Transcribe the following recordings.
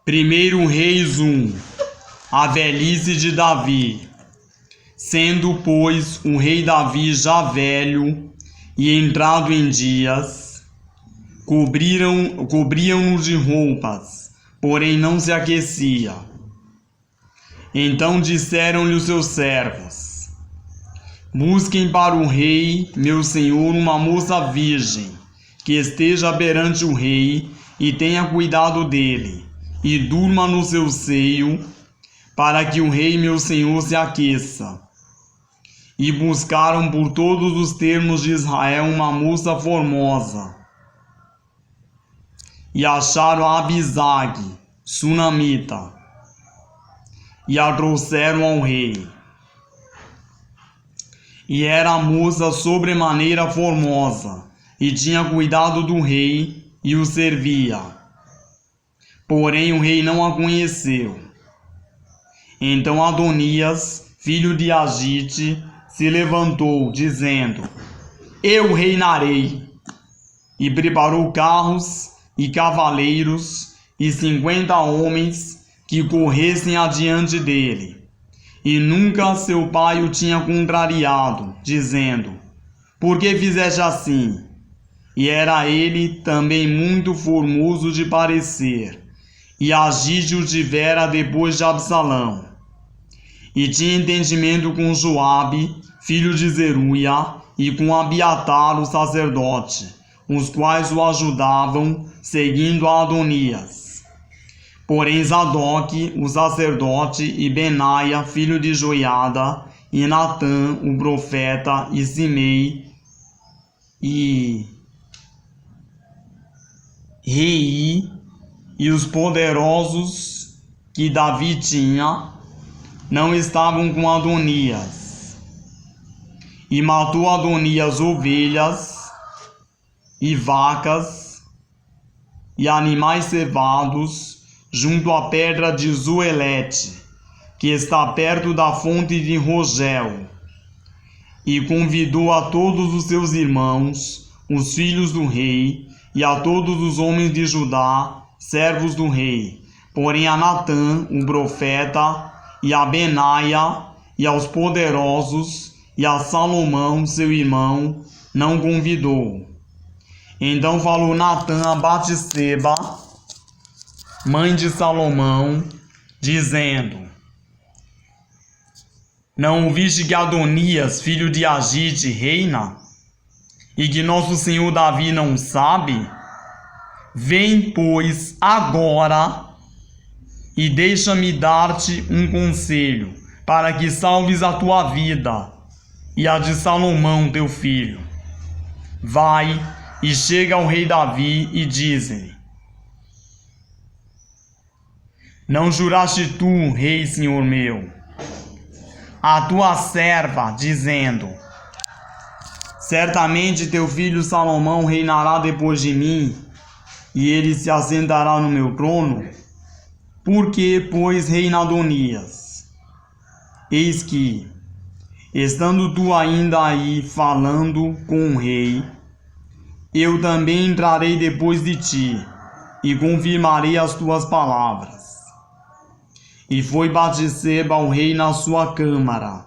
1 Reis 1. A velhice de Davi. Sendo, pois, o rei Davi já velho e entrado em dias, cobriam-no de roupas, porém não se aquecia. Então disseram-lhe os seus servos: busquem para o rei, meu senhor, uma moça virgem, que esteja perante o rei e tenha cuidado dele, e durma no seu seio, para que o rei, meu senhor, se aqueça. E buscaram por todos os termos de Israel uma moça formosa. E acharam a Abisag, sunamita, e a trouxeram ao rei. E era a moça sobremaneira formosa, e tinha cuidado do rei, e o servia. Porém o rei não a conheceu. Então Adonias, filho de Agite, se levantou, dizendo: eu reinarei. E preparou carros e cavaleiros e 50 homens que corressem adiante dele. E nunca seu pai o tinha contrariado, dizendo: por que fizeste assim? E era ele também muito formoso de parecer, e Agite o tivera depois de Absalão. E tinha entendimento com Joabe, filho de Zeruia, e com Abiatar, o sacerdote, os quais o ajudavam, seguindo a Adonias. Porém Zadok, o sacerdote, e Benaia, filho de Joiada, e Natã, o profeta, e Simei, e Rei, e os poderosos que Davi tinha, não estavam com Adonias. E matou Adonias ovelhas e vacas e animais cevados junto à pedra de Zoelete, que está perto da fonte de Rogel. E convidou a todos os seus irmãos, os filhos do rei, e a todos os homens de Judá, servos do rei. Porém a Natã, o profeta, e a Benaia, e aos poderosos, e a Salomão, seu irmão, não convidou. Então falou Natã a Batseba, mãe de Salomão, dizendo: não ouviste que Adonias, filho de Agite, reina? E que nosso senhor Davi não sabe? Vem, pois, agora, e deixa-me dar-te um conselho, para que salves a tua vida e a de Salomão teu filho. Vai e chega ao rei Davi e diz-lhe: não juraste tu, rei senhor meu, a tua serva, dizendo: certamente teu filho Salomão reinará depois de mim, e ele se assentará no meu trono? Por que, pois, reina Adonias? Eis que, estando tu ainda aí falando com o rei, eu também entrarei depois de ti, e confirmarei as tuas palavras. E foi Batseba ao rei na sua câmara,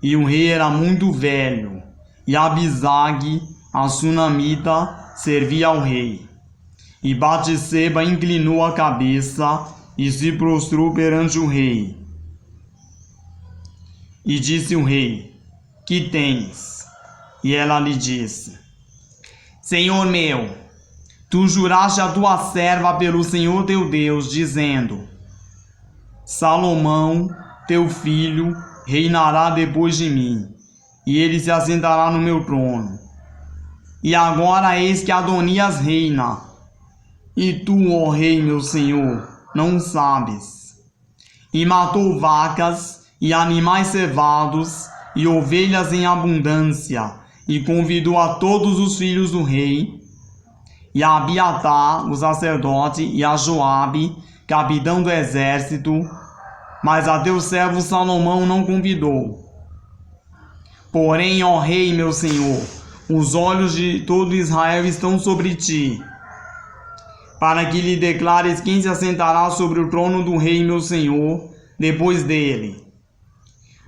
e o rei era muito velho, e Abisag, a sunamita, servia ao rei. E Batseba inclinou a cabeça e se prostrou perante o rei. E disse o rei: que tens? E ela lhe disse: senhor meu, tu juraste a tua serva pelo Senhor teu Deus, dizendo: Salomão, teu filho, reinará depois de mim, e ele se assentará no meu trono. E agora eis que Adonias reina, e tu, ó rei, meu senhor, não sabes. E matou vacas e animais cevados e ovelhas em abundância, e convidou a todos os filhos do rei, e a Abiatar, o sacerdote, e a Joabe, capitão do exército, mas a teu servo Salomão não convidou. Porém, ó rei, meu senhor, os olhos de todo Israel estão sobre ti. para que lhe declares quem se assentará sobre o trono do rei meu senhor depois dele.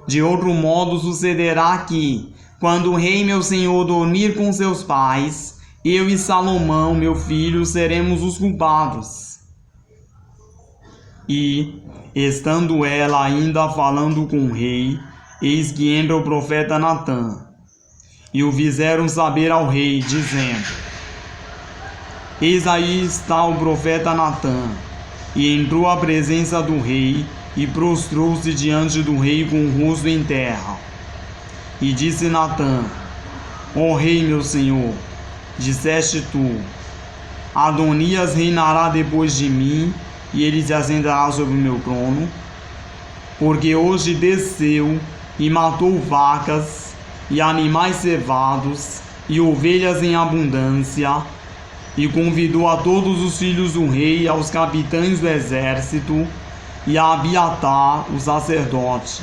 De outro modo sucederá que, quando o rei meu senhor dormir com seus pais, eu e Salomão, meu filho, seremos os culpados. E, estando ela ainda falando com o rei, eis que entra o profeta Natã, e o fizeram saber ao rei, dizendo: Eis aí está o profeta Natã. E entrou à presença do rei, e prostrou-se diante do rei com o rosto em terra. E disse Natã: Ó rei meu senhor, disseste tu: Adonias reinará depois de mim, e ele se assentará sobre o meu trono. Porque hoje desceu e matou vacas, e animais cevados, e ovelhas em abundância, e convidou a todos os filhos do rei, aos capitães do exército, e a Abiatar, o sacerdote.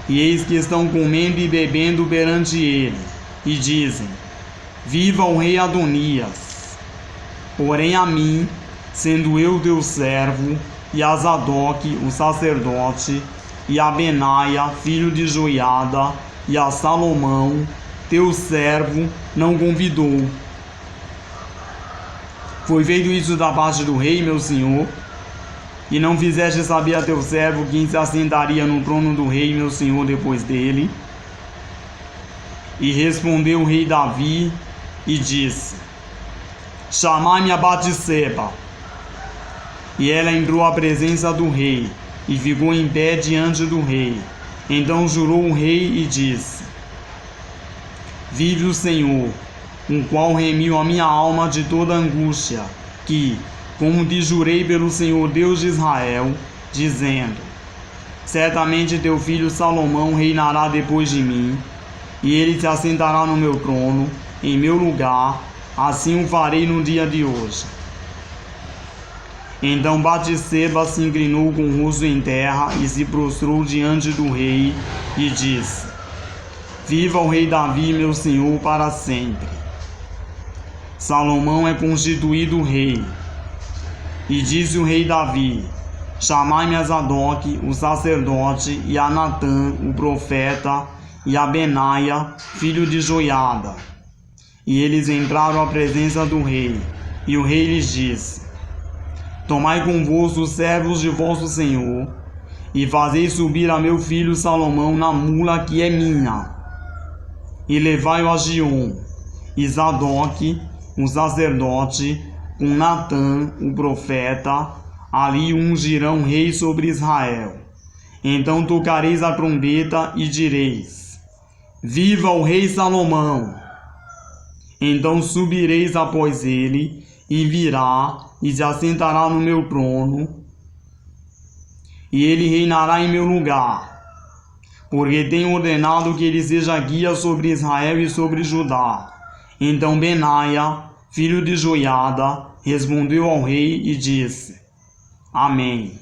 E eis que estão comendo e bebendo perante ele, e dizem: Viva o rei Adonias! Porém a mim, sendo eu teu servo, e a Zadok, o sacerdote, e a Benaia, filho de Joiada, e a Salomão, teu servo, não convidou. Foi feito isso da parte do rei, meu senhor, e não fizeste saber a teu servo quem se assentaria no trono do rei, meu senhor, depois dele. E respondeu o rei Davi e disse: Chamai-me a Batseba. E ela entrou à presença do rei, e ficou em pé diante do rei. Então jurou o rei e disse: Vive o Senhor, o qual remiu a minha alma de toda angústia, que, como te jurei pelo Senhor Deus de Israel, dizendo: Certamente teu filho Salomão reinará depois de mim, e ele se assentará no meu trono, em meu lugar, assim o farei no dia de hoje. Então Batseba se inclinou com o rosto em terra e se prostrou diante do rei e disse: Viva o rei Davi, meu senhor, para sempre. Salomão é constituído rei. E disse o rei Davi: Chamai-me a Zadok, o sacerdote, e a Natã, o profeta, e a Benaia, filho de Joiada. E eles entraram à presença do rei. E o rei lhes disse: Tomai convosco os servos de vosso senhor, e fazei subir a meu filho Salomão na mula que é minha, e levai-o a Giom. E Zadok, o sacerdote, com Natã, o profeta, ali ungirão rei sobre Israel. Então tocareis a trombeta e direis: Viva o rei Salomão! Então subireis após ele, e virá, e se assentará no meu trono, e ele reinará em meu lugar, porque tenho ordenado que ele seja guia sobre Israel e sobre Judá. Então Benaia, filho de Joiada, respondeu ao rei e disse: Amém.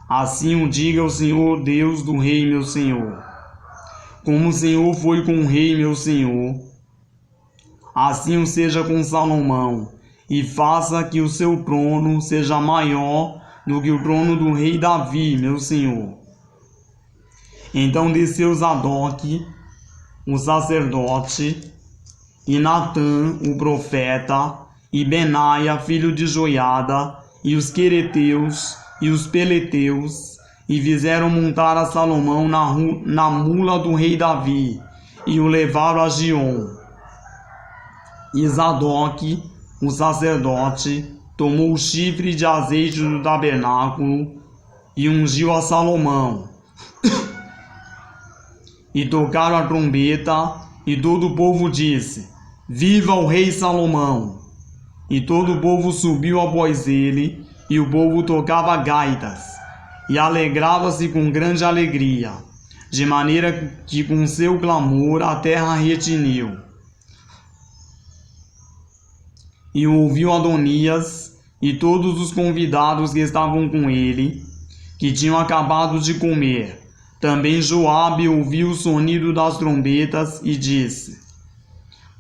Assim o diga o Senhor Deus do rei meu senhor. Como o Senhor foi com o rei meu senhor, assim o seja com Salomão, e faça que o seu trono seja maior do que o trono do rei Davi, meu senhor. Então desceu Zadok, o sacerdote, e Natã, o profeta, e Benaia, filho de Joiada, e os quereteus e os peleteus, e fizeram montar a Salomão na mula do rei Davi, e o levaram a Giom. E Zadok, o sacerdote, tomou o chifre de azeite do tabernáculo e ungiu a Salomão. E tocaram a trombeta, e todo o povo disse: Viva o rei Salomão! E todo o povo subiu após ele, e o povo tocava gaitas, e alegrava-se com grande alegria, de maneira que com seu clamor a terra retiniu. E ouviu Adonias e todos os convidados que estavam com ele, que tinham acabado de comer. Também Joabe ouviu o sonido das trombetas e disse: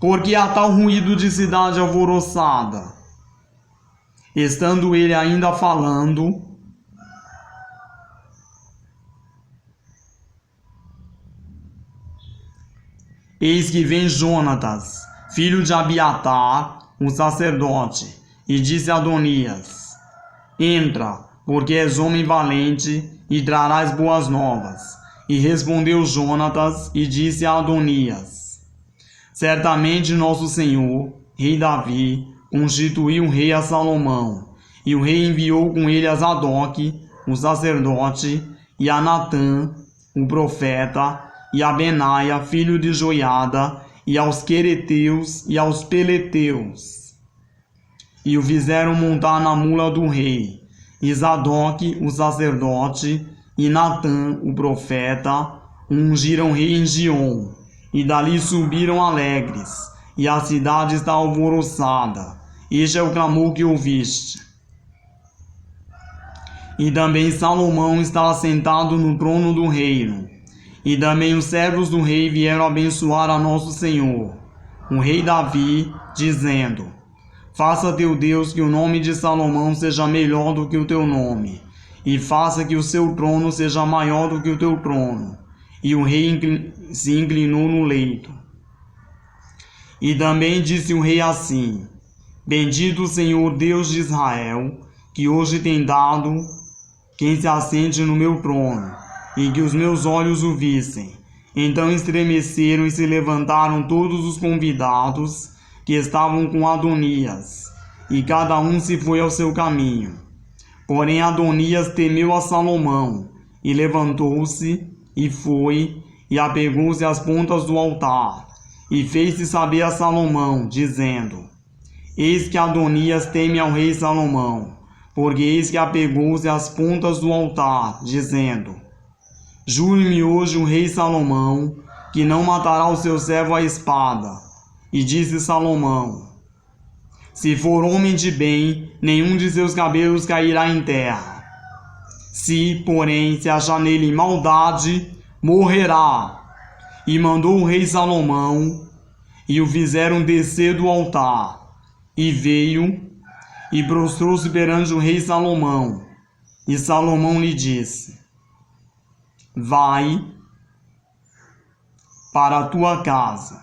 Por que há tal ruído de cidade alvoroçada? Estando ele ainda falando, eis que vem Jonatas, filho de Abiatar, o sacerdote, e disse a Adonias: Entra, porque és homem valente, e trarás boas novas. E respondeu Jonatas e disse a Adonias: Certamente nosso senhor, rei Davi, constituiu um rei a Salomão, e o rei enviou com ele a Zadok, o sacerdote, e a Natã, o profeta, e a Benaia, filho de Joiada, e aos quereteus e aos peleteus. E o fizeram montar na mula do rei, e Zadok, o sacerdote, e Natã, o profeta, ungiram o rei em Giom, e dali subiram alegres, e a cidade está alvoroçada. Este é o clamor que ouviste. E também Salomão está assentado no trono do reino. E também os servos do rei vieram abençoar a nosso Senhor, o rei Davi, dizendo: Faça teu Deus que o nome de Salomão seja melhor do que o teu nome, e faça que o seu trono seja maior do que o teu trono. E o rei se inclinou no leito. E também disse o rei assim: Bendito o Senhor Deus de Israel, que hoje tem dado quem se assente no meu trono, e que os meus olhos o vissem. Então estremeceram e se levantaram todos os convidados que estavam com Adonias, e cada um se foi ao seu caminho. Porém Adonias temeu a Salomão, e levantou-se, e foi, e apegou-se às pontas do altar, e fez-se saber a Salomão, dizendo: Eis que Adonias teme ao rei Salomão, porque eis que apegou-se às pontas do altar, dizendo: Jure-me hoje o rei Salomão, que não matará o seu servo à espada. E disse Salomão: Se for homem de bem, nenhum de seus cabelos cairá em terra. Se, porém, se achar nele maldade, morrerá. E mandou o rei Salomão, e o fizeram descer do altar. E veio, e prostrou-se perante o rei Salomão. E Salomão lhe disse: Vai para a tua casa,